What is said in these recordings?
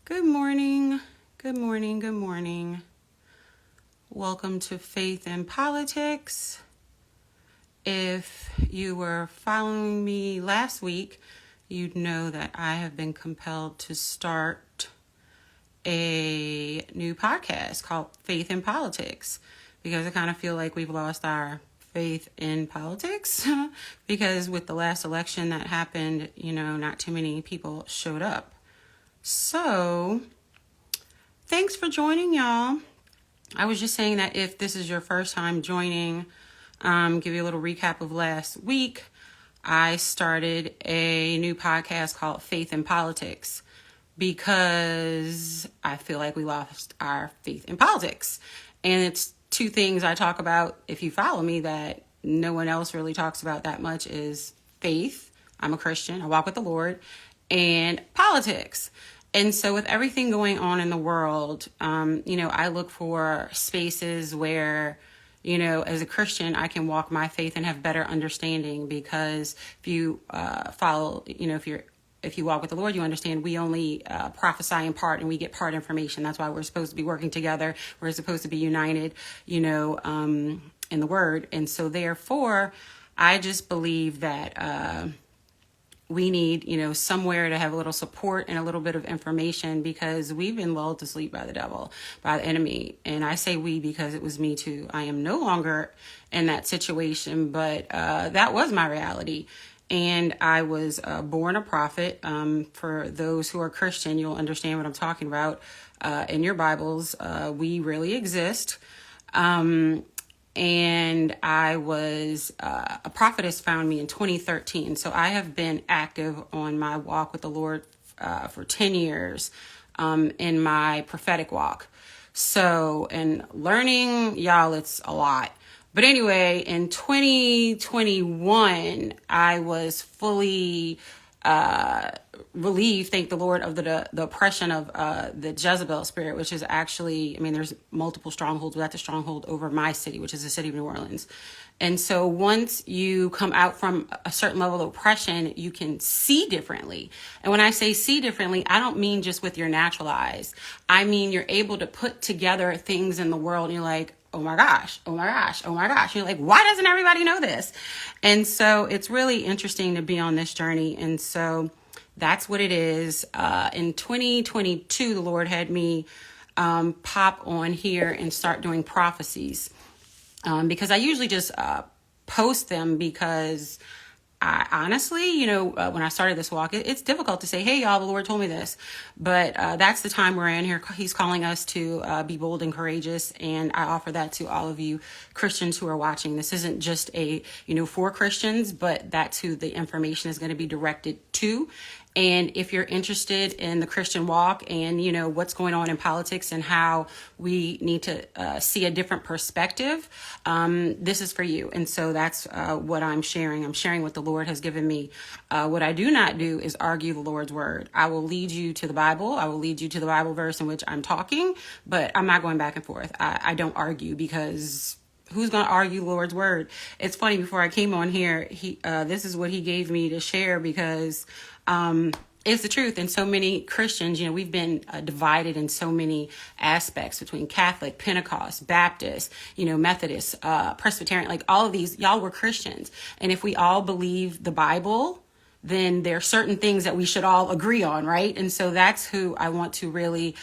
Good morning. Good morning. Good morning. Welcome to Faith in Politics. If you were following me last week, you'd know that I have been compelled to start a new podcast called Faith in Politics because I kind of feel like we've lost our faith in politics because with the last election that happened, not too many people showed up. So, thanks for joining, y'all. I was just saying that if this is your first time joining, give you a little recap of last week. I started a new podcast called Faith in Politics because I feel like we lost our faith in politics. And it's two things I talk about, if you follow me, that no one else really talks about that much is faith. I'm a Christian. I walk with the Lord. And politics. And so with everything going on in the world, I look for spaces where, as a Christian, I can walk my faith and have better understanding because if you follow, if you walk with the Lord, you understand we only prophesy in part and we get part information. That's why we're supposed to be working together. We're supposed to be united, in the word. And so therefore, I just believe that we need, somewhere to have a little support and a little bit of information because we've been lulled to sleep by the devil, by the enemy. And I say we because it was me too. I am no longer in that situation, but that was my reality. And I was born a prophet. For those who are Christian, you'll understand what I'm talking about. In your Bibles, we really exist. And I was, a prophetess found me in 2013. So I have been active on my walk with the Lord for 10 years in my prophetic walk. So, and learning, y'all, it's a lot. But anyway, in 2021, I was fully relieved, thank the Lord, of the oppression of the Jezebel spirit, which is actually, there's multiple strongholds, but that's a stronghold over my city, which is the city of New Orleans. And so once you come out from a certain level of oppression, you can see differently. And when I say see differently, I don't mean just with your natural eyes. I mean, you're able to put together things in the world and you're like, oh my gosh, oh my gosh, oh my gosh. You're like, why doesn't everybody know this? And so it's really interesting to be on this journey. And so that's what it is. In 2022, the Lord had me pop on here and start doing prophecies because I usually just post them because I honestly, when I started this walk, it's difficult to say, hey, y'all, the Lord told me this. But that's the time we're in here. He's calling us to be bold and courageous. And I offer that to all of you Christians who are watching. This isn't just for Christians, but that's who the information is going to be directed to. And if you're interested in the Christian walk and, what's going on in politics and how we need to see a different perspective, this is for you. And so that's what I'm sharing. I'm sharing what the Lord has given me. What I do not do is argue the Lord's word. I will lead you to the Bible. I will lead you to the Bible verse in which I'm talking, but I'm not going back and forth. I don't argue because who's going to argue the Lord's word? It's funny, before I came on here, this is what he gave me to share because it's the truth. And so many Christians, we've been divided in so many aspects between Catholic, Pentecost, Baptist, Methodist, Presbyterian, like all of these, y'all were Christians. And if we all believe the Bible, then there are certain things that we should all agree on, right? And so that's who I want to really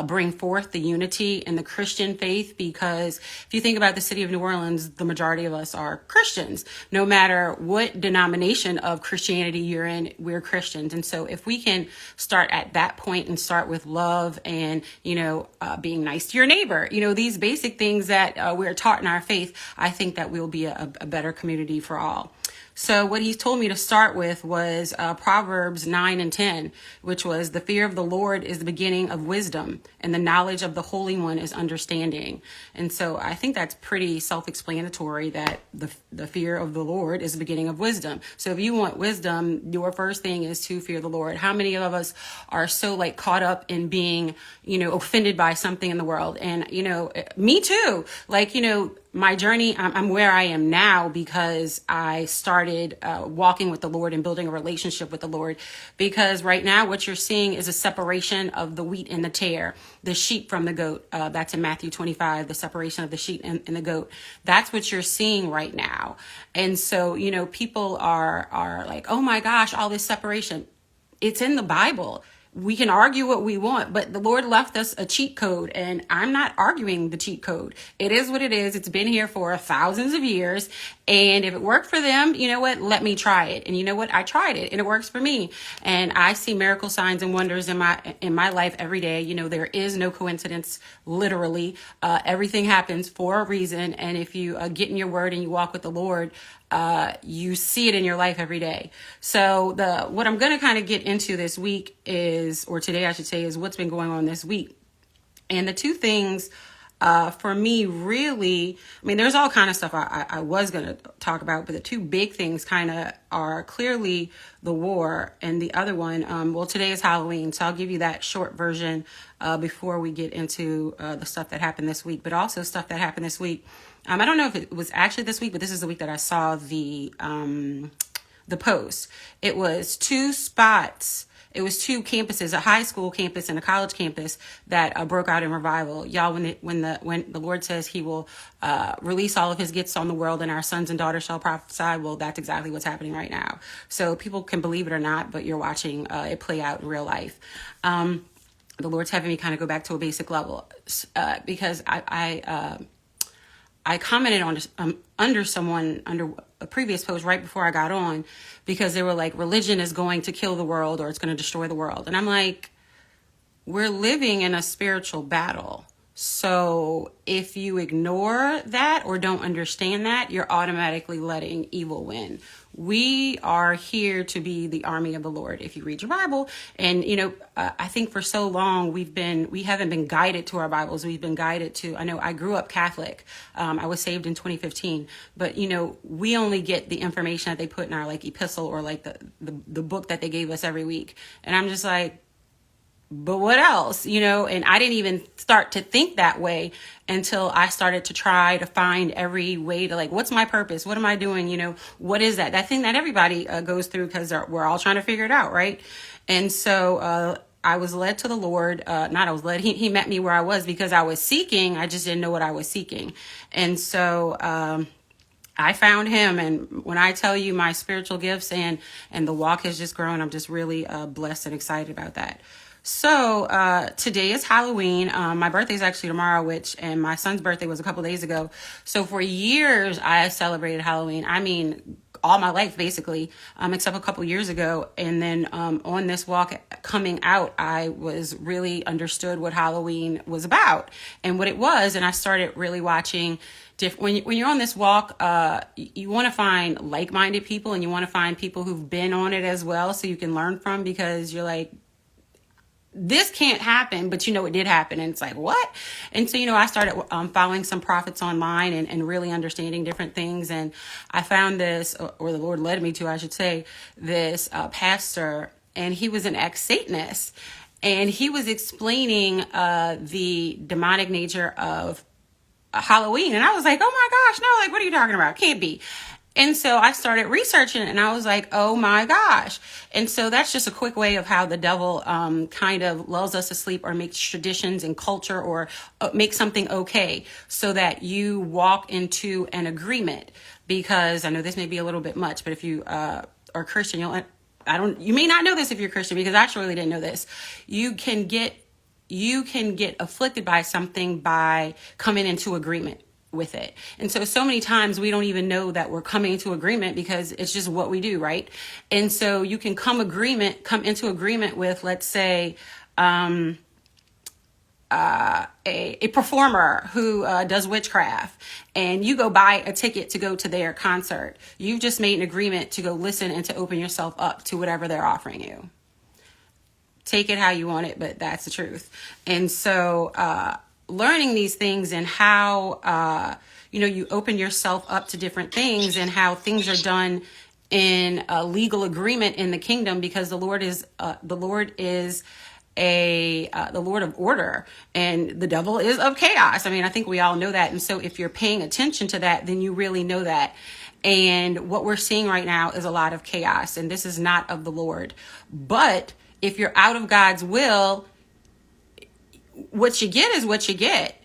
bring forth, the unity in the Christian faith, because if you think about the city of New Orleans, the majority of us are Christians. No matter what denomination of Christianity you're in, we're Christians. And so if we can start at that point and start with love and, being nice to your neighbor, these basic things that we're taught in our faith, I think that we'll be a better community for all. So what he told me to start with was Proverbs 9 and 10, which was the fear of the Lord is the beginning of wisdom and the knowledge of the Holy One is understanding. And so I think that's pretty self-explanatory that the fear of the Lord is the beginning of wisdom. So if you want wisdom, your first thing is to fear the Lord. How many of us are so caught up in being, offended by something in the world? And, me too. my journey, I'm where I am now because I started walking with the Lord and building a relationship with the Lord. Because right now, what you're seeing is a separation of the wheat and the tare, the sheep from the goat. That's in Matthew 25, the separation of the sheep and the goat. That's what you're seeing right now. And so, people are like, oh my gosh, all this separation. It's in the Bible. We can argue what we want, but the Lord left us a cheat code, and I'm not arguing the cheat code. It is what it is. It's been here for thousands of years. And if it worked for them, you know what? Let me try it. And you know what? I tried it and it works for me. And I see miracle signs and wonders in my life every day. There is no coincidence, literally. Everything happens for a reason. And if you get in your word and you walk with the Lord, you see it in your life every day. So what I'm going to kind of get into this week or today I should say, is what's been going on this week. And the two things for me really, there's all kind of stuff I was going to talk about, but the two big things kind of are clearly the war and the other one. Well, today is Halloween, so I'll give you that short version before we get into the stuff that happened this week, but also stuff that happened this week. I don't know if it was actually this week, but this is the week that I saw the post. It was two spots. It was two campuses, a high school campus and a college campus that broke out in revival. Y'all, when the Lord says he will release all of his gifts on the world and our sons and daughters shall prophesy, well, that's exactly what's happening right now. So people can believe it or not, but you're watching it play out in real life. The Lord's having me kind of go back to a basic level because I commented on under a previous post right before I got on, because they were like, religion is going to kill the world or it's going to destroy the world. And I'm like, we're living in a spiritual battle. So if you ignore that or don't understand that, you're automatically letting evil win. We are here to be the army of the Lord. If you read your Bible, and I think for so long we haven't been guided to our Bibles. We've been guided to. I know I grew up Catholic. I was saved in 2015, but we only get the information that they put in our epistle or the book that they gave us every week, and I'm just like, but what else, and I didn't even start to think that way until I started to try to find every way to what's my purpose? What am I doing? What is that thing that everybody goes through, because we're all trying to figure it out. Right. And so, I was led to the Lord, he met me where I was because I was seeking. I just didn't know what I was seeking. And so, I found him, and when I tell you my spiritual gifts and the walk has just grown, I'm just really blessed and excited about that. So today is Halloween. My birthday is actually tomorrow, and my son's birthday was a couple days ago. So for years, I celebrated Halloween. All my life, basically, except a couple years ago. And then on this walk coming out, I was really understood what Halloween was about and what it was. And I started really watching when you're on this walk, you want to find like-minded people, and you want to find people who've been on it as well, so you can learn from, because you're like, this can't happen, but it did happen. And it's like, what? And so, I started following some prophets online and really understanding different things. And I found this, or the Lord led me to, I should say, this pastor, and he was an ex-Satanist. And he was explaining the demonic nature of Halloween. And I was like, oh my gosh, no, what are you talking about? Can't be. And so I started researching, and I was like, oh my gosh. And so that's just a quick way of how the devil kind of lulls us to sleep, or makes traditions and culture, or make something okay, so that you walk into an agreement. Because I know this may be a little bit much, but if you are Christian, you may not know this if you're Christian, because I actually really didn't know this. You can get afflicted by something by coming into agreement with it. And so many times we don't even know that we're coming into agreement, because it's just what we do, right? And so you can come into agreement with, let's say, a performer who does witchcraft, and you go buy a ticket to go to their concert. You've just made an agreement to go listen and to open yourself up to whatever they're offering you. Take it how you want it, but that's the truth. And so, learning these things, and how, you open yourself up to different things, and how things are done in a legal agreement in the kingdom, because the Lord is the Lord of order, and the devil is of chaos. I mean, I think we all know that. And so if you're paying attention to that, then you really know that. And what we're seeing right now is a lot of chaos, and this is not of the Lord. But if you're out of God's will, what you get is what you get.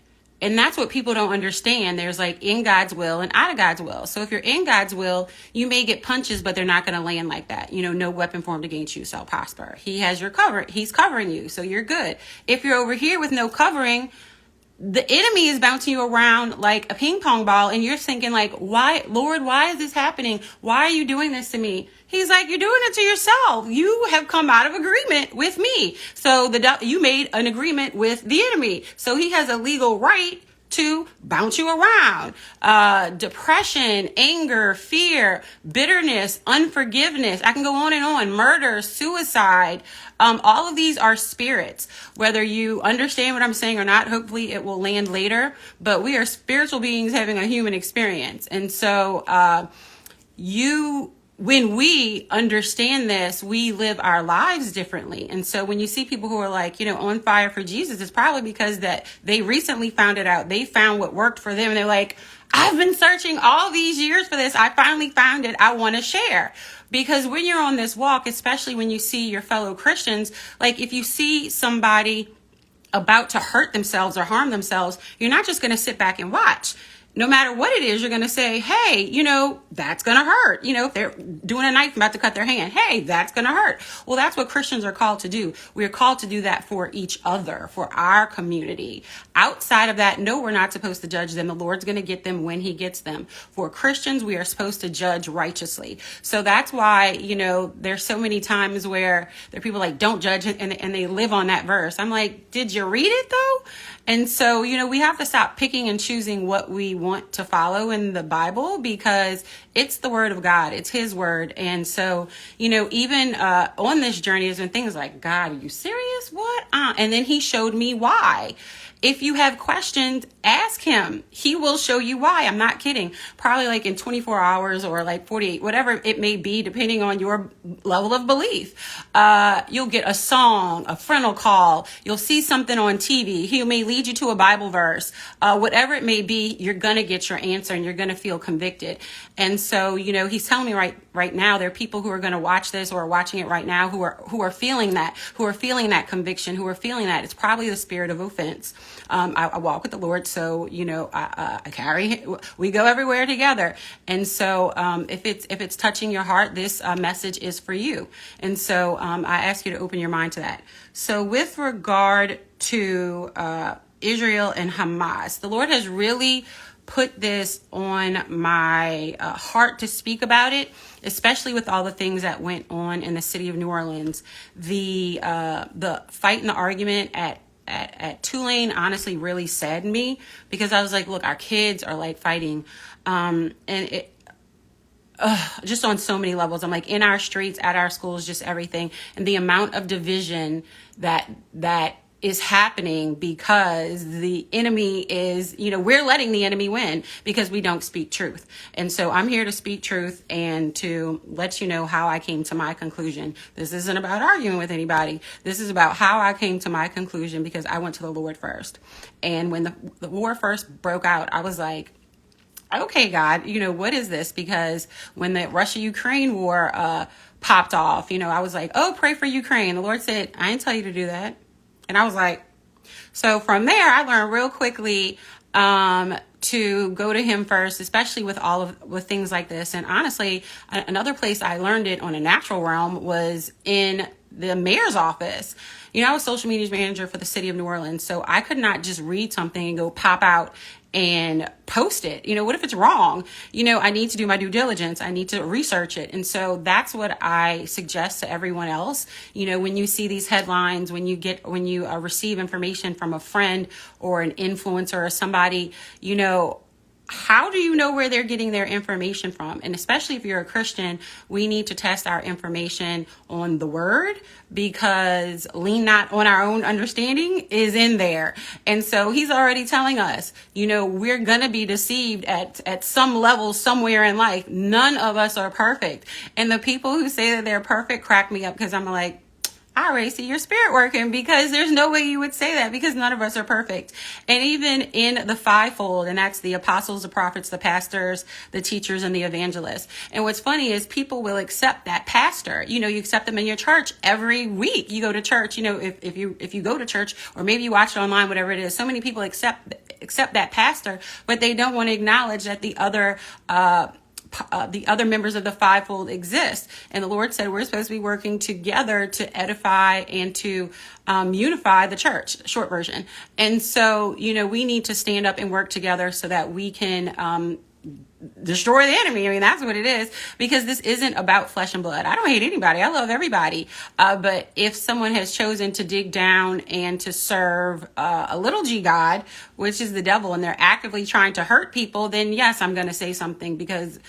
And that's what people don't understand. There's like in God's will and out of God's will. So if you're in God's will, you may get punches, but they're not going to land like that. No weapon formed against you shall prosper. He has your cover. He's covering you. So you're good. If you're over here with no covering, the enemy is bouncing you around like a ping pong ball, and you're thinking like, why, Lord, why is this happening? Why are you doing this to me? He's like, you're doing it to yourself. You have come out of agreement with me. So you made an agreement with the enemy. So he has a legal right to bounce you around. Depression, anger, fear, bitterness, unforgiveness. I can go on and on. Murder, suicide. All of these are spirits. Whether you understand what I'm saying or not, hopefully it will land later. But we are spiritual beings having a human experience. And so when we understand this, we live our lives differently. And so when you see people who are like, on fire for Jesus, it's probably because that they recently found it out. They found what worked for them. And they're like, I've been searching all these years for this. I finally found it. I want to share. Because when you're on this walk, especially when you see your fellow Christians, like if you see somebody about to hurt themselves or harm themselves, you're not just going to sit back and watch. No matter what it is, you're going to say, hey, that's going to hurt. If they're doing a knife about to cut their hand, hey, that's going to hurt. Well, that's what Christians are called to do. We are called to do that for each other, for our community. Outside of that, no, we're not supposed to judge them. The Lord's going to get them when he gets them. For Christians, we are supposed to judge righteously. So that's why, there's so many times where there are people like, don't judge it, and they live on that verse. I'm like, did you read it though? And so, we have to stop picking and choosing what we want to follow in the Bible, because it's the word of God. It's his word. And so, even on this journey, there's been things like, God, are you serious? What? And then he showed me why. If you have questions, ask him. He will show you why. I'm not kidding. Probably like in 24 hours or like 48, whatever it may be, depending on your level of belief. You'll get a song, a friend will call. You'll see something on TV. He may lead you to a Bible verse. Whatever it may be, you're going to get your answer and you're going to feel convicted. And so, he's telling me right now, there are people who are going to watch this or are watching it right now who are feeling that conviction, who are feeling that. It's probably the spirit of offense. I walk with the Lord, so we go everywhere together. And so if it's touching your heart, this message is for you. And so I ask you to open your mind to that. So with regard to Israel and Hamas, the Lord has really put this on my heart to speak about it, especially with all the things that went on in the city of New Orleans. The fight and the argument at Tulane honestly really saddened me, because I was like, look, our kids are like fighting. And it just on so many levels. I'm like, in our streets, at our schools, just everything. And the amount of division that is happening because the enemy is, we're letting the enemy win because we don't speak truth. And so I'm here to speak truth and to let you know how I came to my conclusion. This isn't about arguing with anybody. This is about how I came to my conclusion, because I went to the Lord first. And when the war first broke out, I was like, okay, God, what is this? Because when the Russia-Ukraine war popped off, I was like, oh, pray for Ukraine. The Lord said, I didn't tell you to do that. And I was like, so from there, I learned real quickly to go to him first, especially with things like this. And honestly, another place I learned it on a natural realm was in the mayor's office. I was social media manager for the city of New Orleans, so I could not just read something and go pop out and post it. What if it's wrong? I need to do my due diligence. I need to research it. And so that's what I suggest to everyone else. When you see these headlines, when you receive information from a friend or an influencer or somebody, how do you know where they're getting their information from? And especially if you're a Christian, we need to test our information on the word, because lean not on our own understanding is in there. And so he's already telling us, we're going to be deceived at some level somewhere in life. None of us are perfect. And the people who say that they're perfect crack me up, because I'm like, I already see your spirit working, because there's no way you would say that, because none of us are perfect. And even in the fivefold, and that's the apostles, the prophets, the pastors, the teachers, and the evangelists. And what's funny is people will accept that pastor. You accept them in your church every week. You go to church, if you go to church, or maybe you watch it online, whatever it is, so many people accept that pastor, but they don't want to acknowledge that the other members of the fivefold exist. And the Lord said we're supposed to be working together to edify and to unify the church, short version. And so, we need to stand up and work together so that we can destroy the enemy. I mean, that's what it is, because this isn't about flesh and blood. I don't hate anybody. I love everybody. But if someone has chosen to dig down and to serve a little g God, which is the devil, and they're actively trying to hurt people, then yes, I'm going to say something, because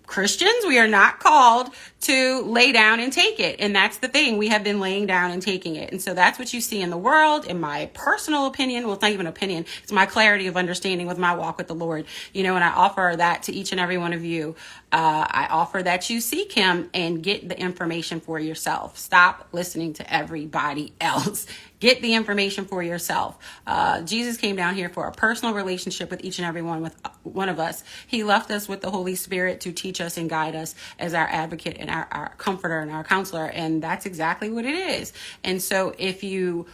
Christians, we are not called to lay down and take it. And that's the thing. We have been laying down and taking it. And so that's what you see in the world. In my personal opinion, well, it's not even opinion, it's my clarity of understanding with my walk with the Lord. And I offer that to each and every one of you. I offer that you seek him and get the information for yourself. Stop listening to everybody else. Get the information for yourself. Jesus came down here for a personal relationship with each and every one of us. He left us with the Holy Spirit to teach us and guide us as our advocate and our comforter and our counselor. And that's exactly what it is. And so if you're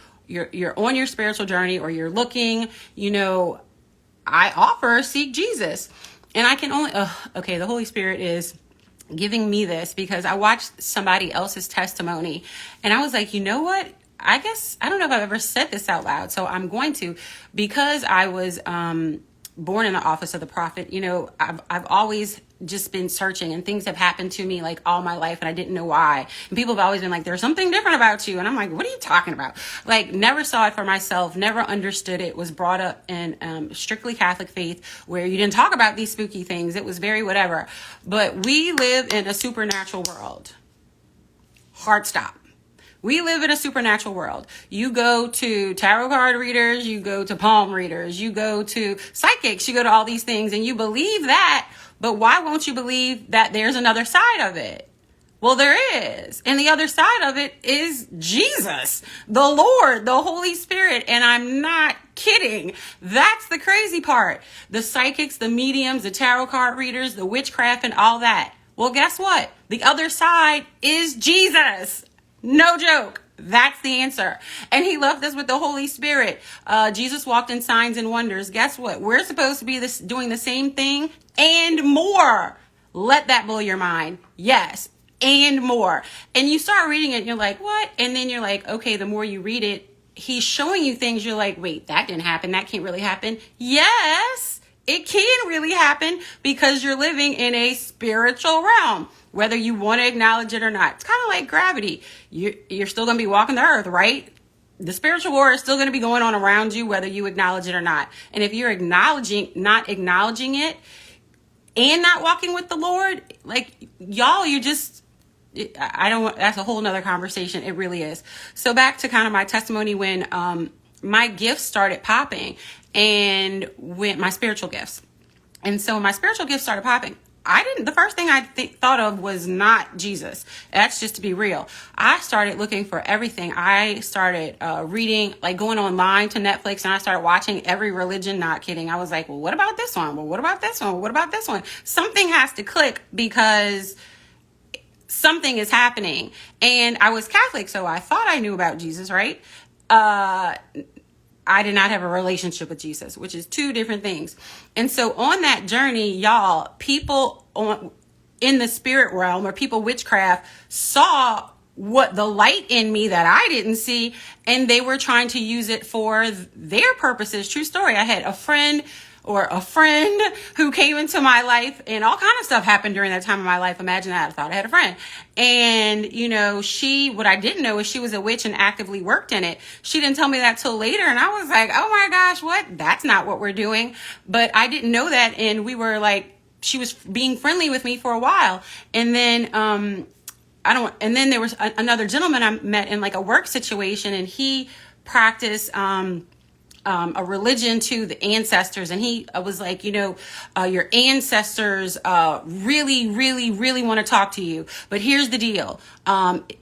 on your spiritual journey, or you're looking, I offer seek Jesus. And I can only, the Holy Spirit is giving me this, because I watched somebody else's testimony and I was like, you know what? I guess, I don't know if I've ever said this out loud, so I'm going to, because I was born in the office of the prophet. I've always just been searching, and things have happened to me like all my life, and I didn't know why. And people have always been like, there's something different about you. And I'm like, what are you talking about? Like, never saw it for myself, never understood it, was brought up in strictly Catholic faith, where you didn't talk about these spooky things. It was very whatever. But we live in a supernatural world. Hard stop. We live in a supernatural world. You go to tarot card readers, you go to palm readers, you go to psychics, you go to all these things, and you believe that. But why won't you believe that there's another side of it? Well, there is. And the other side of it is Jesus, the Lord, the Holy Spirit. And I'm not kidding. That's the crazy part. The psychics, the mediums, the tarot card readers, the witchcraft, and all that. Well, guess what? The other side is Jesus. No joke. That's the answer. And he left us with the Holy Spirit. Jesus walked in signs and wonders. Guess what? We're supposed to be doing the same thing and more. Let that blow your mind. Yes. And more. And you start reading it and you're like, what? And then you're like, okay, the more you read it, he's showing you things. You're like, wait, that didn't happen. That can't really happen. Yes, it can really happen, because you're living in a spiritual realm, whether you want to acknowledge it or not. It's kind of like gravity. You're still going to be walking the earth, right? The spiritual war is still going to be going on around you, whether you acknowledge it or not. And if you're not acknowledging it and not walking with the Lord, like, y'all, that's a whole nother conversation. It really is. So back to kind of my testimony when my gifts started popping, and when my spiritual gifts. And so when my spiritual gifts started popping, the first thing I thought of was not Jesus. That's just to be real. I started looking for everything. I started reading, like going online to Netflix, and I started watching every religion. Not kidding. I was like, well, what about this one? Well, what about this one? Well, what about this one? Something has to click, because something is happening. And I was Catholic, so I thought I knew about Jesus, right? I did not have a relationship with Jesus, which is two different things. And so on that journey, y'all, people in the spirit realm, or people witchcraft, saw what the light in me that I didn't see, and they were trying to use it for their purposes. True story. I had a friend who came into my life, and all kind of stuff happened during that time of my life. Imagine that. I thought I had a friend. And, what I didn't know is she was a witch and actively worked in it. She didn't tell me that till later. And I was like, oh my gosh, what? That's not what we're doing. But I didn't know that. And we were like, she was being friendly with me for a while. And then, and then there was another gentleman I met in like a work situation, and he practiced, a religion to the ancestors. And he was like, your ancestors really, really, really want to talk to you. But here's the deal.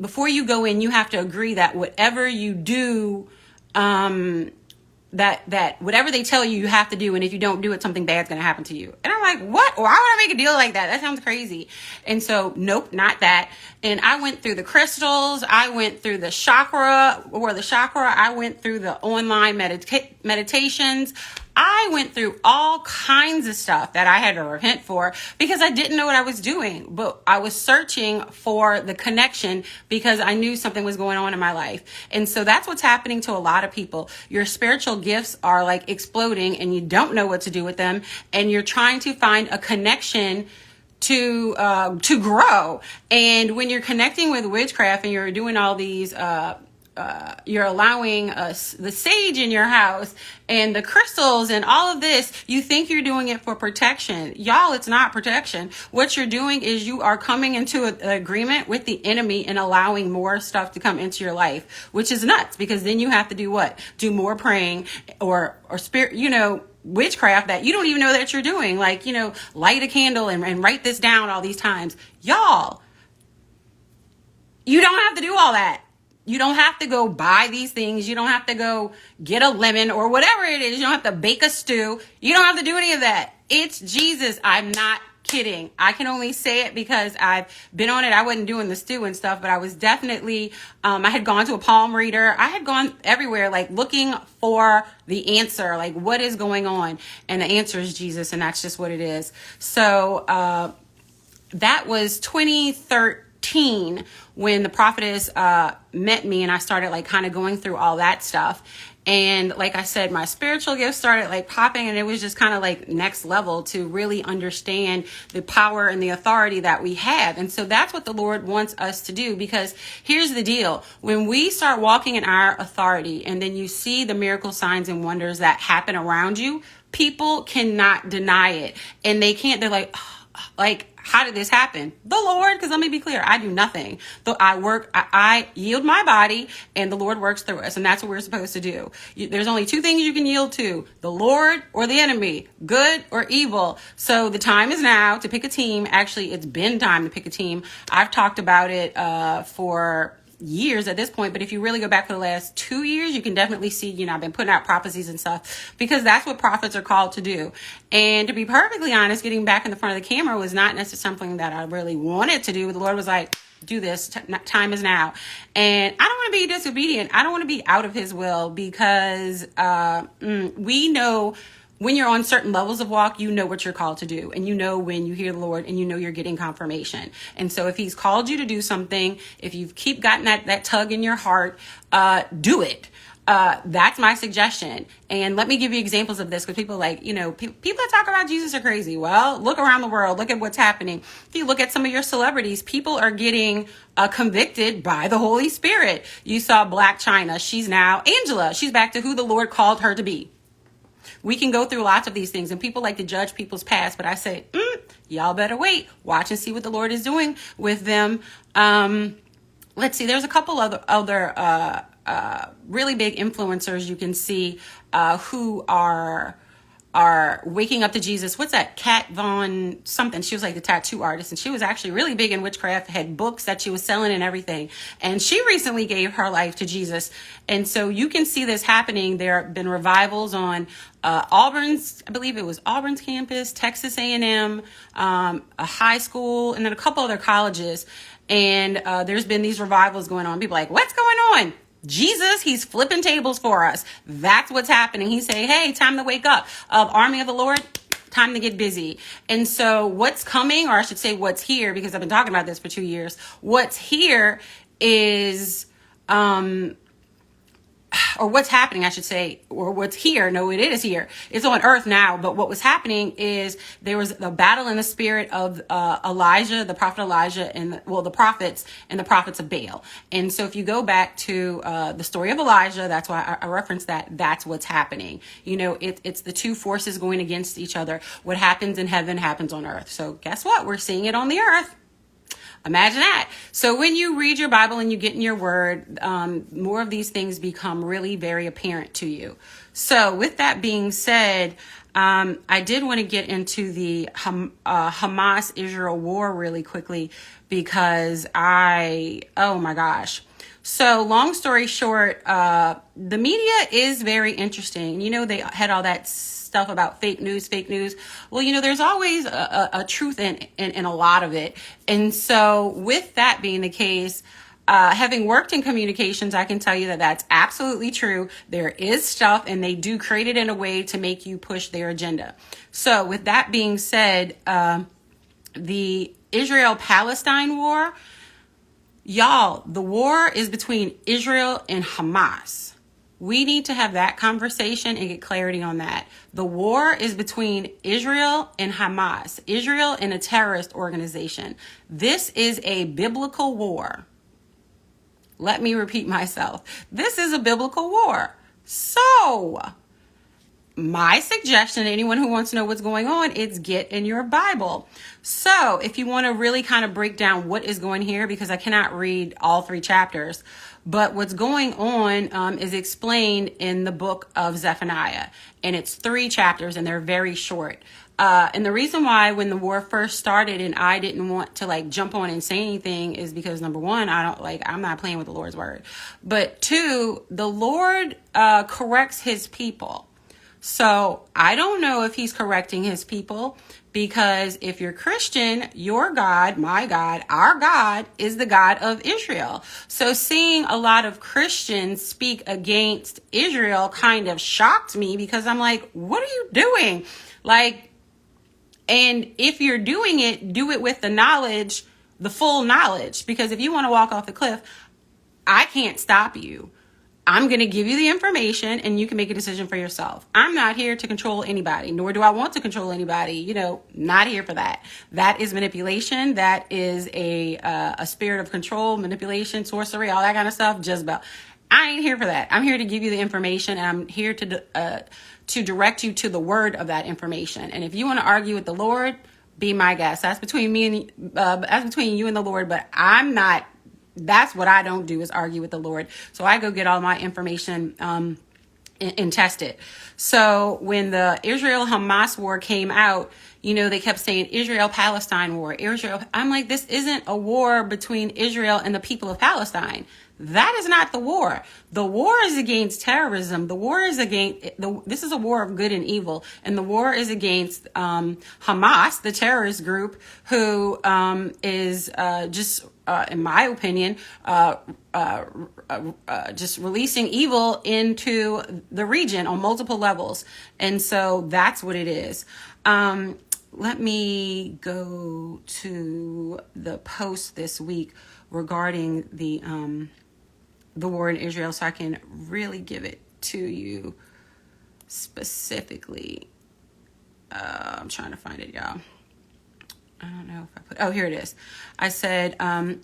Before you go in, you have to agree that whatever you do, that whatever they tell you, you have to do. And if you don't do it, something bad's going to happen to you. And I'm like, what? Why would I make a deal like that? That sounds crazy. And so, nope, not that. And I went through the crystals. I went through the chakra. I went through the online meditations. I went through all kinds of stuff that I had to repent for because I didn't know what I was doing, but I was searching for the connection because I knew something was going on in my life. And so that's what's happening to a lot of people. Your spiritual gifts are like exploding and you don't know what to do with them. And you're trying to find a connection to grow. And when you're connecting with witchcraft and you're doing all these, you're allowing the sage in your house and the crystals and all of this, you think you're doing it for protection. Y'all, it's not protection. What you're doing is you are coming into an agreement with the enemy and allowing more stuff to come into your life, which is nuts because then you have to do what? Do more praying or spirit, witchcraft that you don't even know that you're doing. Like, light a candle and write this down all these times. Y'all, you don't have to do all that. You don't have to go buy these things. You don't have to go get a lemon or whatever it is. You don't have to bake a stew. You don't have to do any of that. It's Jesus. I'm not kidding. I can only say it because I've been on it. I wasn't doing the stew and stuff, but I was definitely, I had gone to a palm reader. I had gone everywhere, like looking for the answer, like what is going on? And the answer is Jesus. And that's just what it is. So, that was 2013. When the prophetess met me and I started like kind of going through all that stuff. And like I said, my spiritual gifts started like popping and it was just kind of like next level to really understand the power and the authority that we have. And so that's what the Lord wants us to do, because here's the deal. When we start walking in our authority and then you see the miracle signs and wonders that happen around you, people cannot deny it. And they can't, they're like, how did this happen? The Lord, because let me be clear, I do nothing. Though I yield my body and the Lord works through us. And that's what we're supposed to do. There's only two things you can yield to, the Lord or the enemy, good or evil. So the time is now to pick a team. Actually, it's been time to pick a team. I've talked about it for years at this point, but if you really go back for the last 2 years, you can definitely see, I've been putting out prophecies and stuff because that's what prophets are called to do. And to be perfectly honest, getting back in the front of the camera was not necessarily something that I really wanted to do. The Lord was like, do this, time is now. And I don't want to be disobedient. I don't want to be out of his will because we know when you're on certain levels of walk, you know what you're called to do. And you know when you hear the Lord and you know you're getting confirmation. And so if he's called you to do something, if you keep gotten that tug in your heart, do it. That's my suggestion. And let me give you examples of this because people people that talk about Jesus are crazy. Well, look around the world. Look at what's happening. If you look at some of your celebrities, people are getting convicted by the Holy Spirit. You saw Black China. She's now Angela. She's back to who the Lord called her to be. We can go through lots of these things and people like to judge people's past, but I say, y'all better wait, watch and see what the Lord is doing with them. Let's see, there's a couple other really big influencers you can see who are waking up to Jesus. What's that? Kat Von something. She was like the tattoo artist and she was actually really big in witchcraft, had books that she was selling and everything. And she recently gave her life to Jesus. And so you can see this happening. There have been revivals on Auburn's, I believe it was Auburn's campus, Texas A&M, a high school, and then a couple other colleges. And there's been these revivals going on. People are like, what's going on? Jesus, he's flipping tables for us. That's what's happening. He's saying, hey, time to wake up. Army of the Lord, time to get busy. And so what's coming, or I should say what's here, because I've been talking about this for 2 years. What's here is, or what's happening, I should say, or what's here. No, it is here. It's on earth now. But what was happening is there was a battle in the spirit of Elijah, the prophet Elijah, and the prophets and the prophets of Baal. And so if you go back to the story of Elijah, that's why I referenced that. That's what's happening. It's the two forces going against each other. What happens in heaven happens on earth. So guess what? We're seeing it on the earth. Imagine that. So when you read your Bible and you get in your word, more of these things become really very apparent to you. So with that being said, I did want to get into the Hamas-Israel war really quickly because oh my gosh. So long story short, the media is very interesting. You know, they had all that stuff about fake news. Well, you know, there's always a truth in a lot of it. And so with that being the case, having worked in communications, I can tell you that that's absolutely true. There is stuff, and they do create it in a way to make you push their agenda. So with that being said, the Israel-Palestine war, y'all, the war is between Israel and Hamas. We need to have that conversation and get clarity on that. The war is between Israel and Hamas, Israel and a terrorist organization. This is a biblical war. Let me repeat myself. This is a biblical war. So, my suggestion to anyone who wants to know what's going on is get in your Bible. So if you want to really kind of break down what is going here, because I cannot read all 3 chapters, but what's going on is explained in the book of Zephaniah, and it's 3 chapters and they're very short. And the reason why when the war first started and I didn't want to like jump on and say anything is because number 1, I'm not playing with the Lord's word, but 2, the Lord corrects his people. So I don't know if he's correcting his people, because if you're Christian, your God, my God, our God is the God of Israel. So seeing a lot of Christians speak against Israel kind of shocked me, because I'm like, what are you doing? Like, and if you're doing it, do it with the knowledge, the full knowledge, because if you want to walk off the cliff, I can't stop you. I'm going to give you the information and you can make a decision for yourself. I'm not here to control anybody, nor do I want to control anybody. You know, not here for that. That is manipulation. That is a spirit of control, manipulation, sorcery, all that kind of stuff. Jezebel. I ain't here for that. I'm here to give you the information, and I'm here to direct you to the word of that information. And if you want to argue with the Lord, be my guest. That's between me and that's between you and the Lord. But I'm not. That's what I don't do, is argue with the Lord. So I go get all my information and test it. So when the Israel-Hamas war came out, you know, they kept saying Israel-Palestine war, Israel. I'm like, this isn't a war between Israel and the people of Palestine. That is not the war. The war is against terrorism. The war is this is a war of good and evil. And the war is against Hamas, the terrorist group, who is just, in my opinion, just releasing evil into the region on multiple levels. And so that's what it is. Let me go to the post this week regarding the war in Israel, so I can really give it to you specifically. I'm trying to find it, y'all. I don't know if here it is. I said,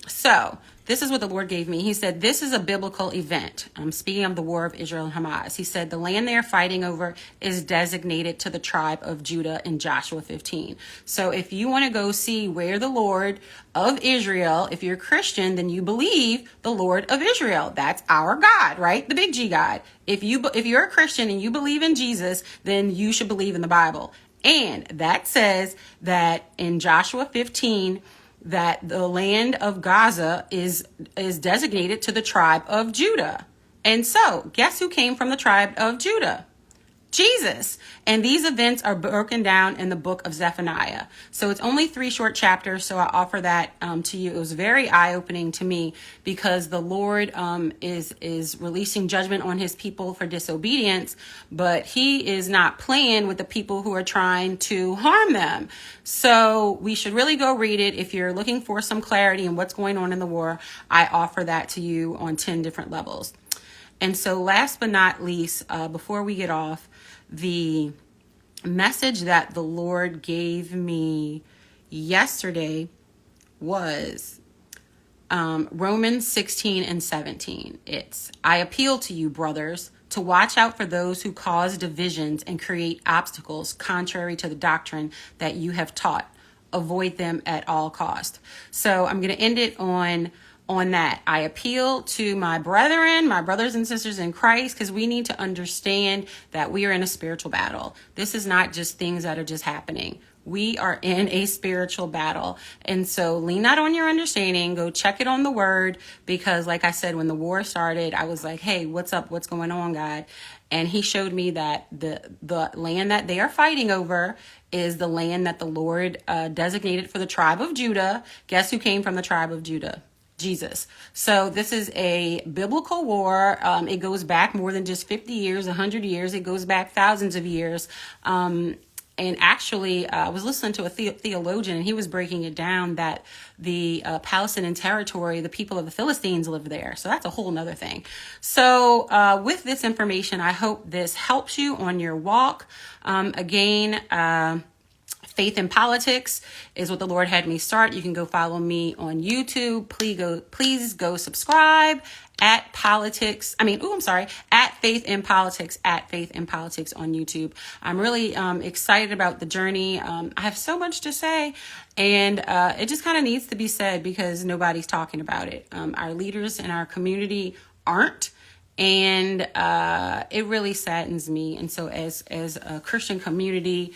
so this is what the Lord gave me. He said, this is a biblical event. I'm speaking of the war of Israel and Hamas. He said, the land they're fighting over is designated to the tribe of Judah in Joshua 15. So if you want to go see where the Lord of Israel, if you're a Christian, then you believe the Lord of Israel. That's our God, right? The big G God. If you're a Christian and you believe in Jesus, then you should believe in the Bible. And that says that in Joshua 15, that the land of Gaza is designated to the tribe of Judah. And so, guess who came from the tribe of Judah? Jesus. And these events are broken down in the book of Zephaniah. So it's only 3 short chapters, so I offer that to you. It was very eye-opening to me, because the Lord is releasing judgment on his people for disobedience, but he is not playing with the people who are trying to harm them. So we should really go read it. If you're looking for some clarity in what's going on in the war, I offer that to you on 10 different levels. And so last but not least, before we get off, the message that the Lord gave me yesterday was Romans 16 and 17. It's, I appeal to you, brothers, to watch out for those who cause divisions and create obstacles contrary to the doctrine that you have taught. avoid them at all cost. So I'm going to end it on that. I appeal to my brethren, my brothers and sisters in Christ, because we need to understand that we are in a spiritual battle. This is not just things that are just happening. We are in a spiritual battle. And so lean not on your understanding. Go check it on the word, because like I said, when the war started, I was like, hey, what's up? What's going on, God? And he showed me that the land that they are fighting over is the land that the Lord designated for the tribe of Judah. Guess who came from the tribe of Judah? Jesus. So this is a biblical war. It goes back more than just 50 years, 100 years. It goes back thousands of years. And actually, I was listening to a theologian, and he was breaking it down that the Palestinian territory, the people of the Philistines live there. So that's a whole nother thing. So with this information, I hope this helps you on your walk. Again, Faith in Politics is what the Lord had me start. You can go follow me on YouTube. Please go subscribe at Faith in Politics, at Faith in Politics on YouTube. I'm really excited about the journey. I have so much to say, and it just kind of needs to be said because nobody's talking about it. Our leaders in our community aren't. And it really saddens me. And so as a Christian community,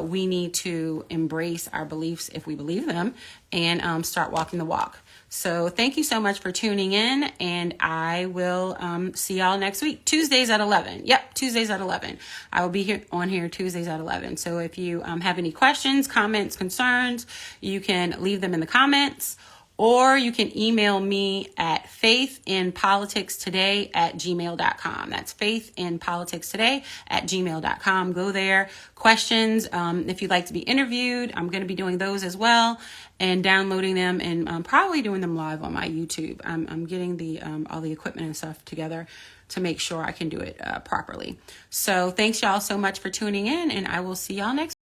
we need to embrace our beliefs if we believe them, and start walking the walk. So thank you so much for tuning in, and I will see y'all next week. Tuesdays at 11. Yep, Tuesdays at 11. I will be on here Tuesdays at 11. So if you have any questions, comments, concerns, you can leave them in the comments. Or you can email me at faithinpoliticstoday@gmail.com. That's faithinpoliticstoday@gmail.com. Go there. Questions, if you'd like to be interviewed, I'm going to be doing those as well, and downloading them, and probably doing them live on my YouTube. I'm getting all the equipment and stuff together to make sure I can do it properly. So thanks y'all so much for tuning in, and I will see y'all next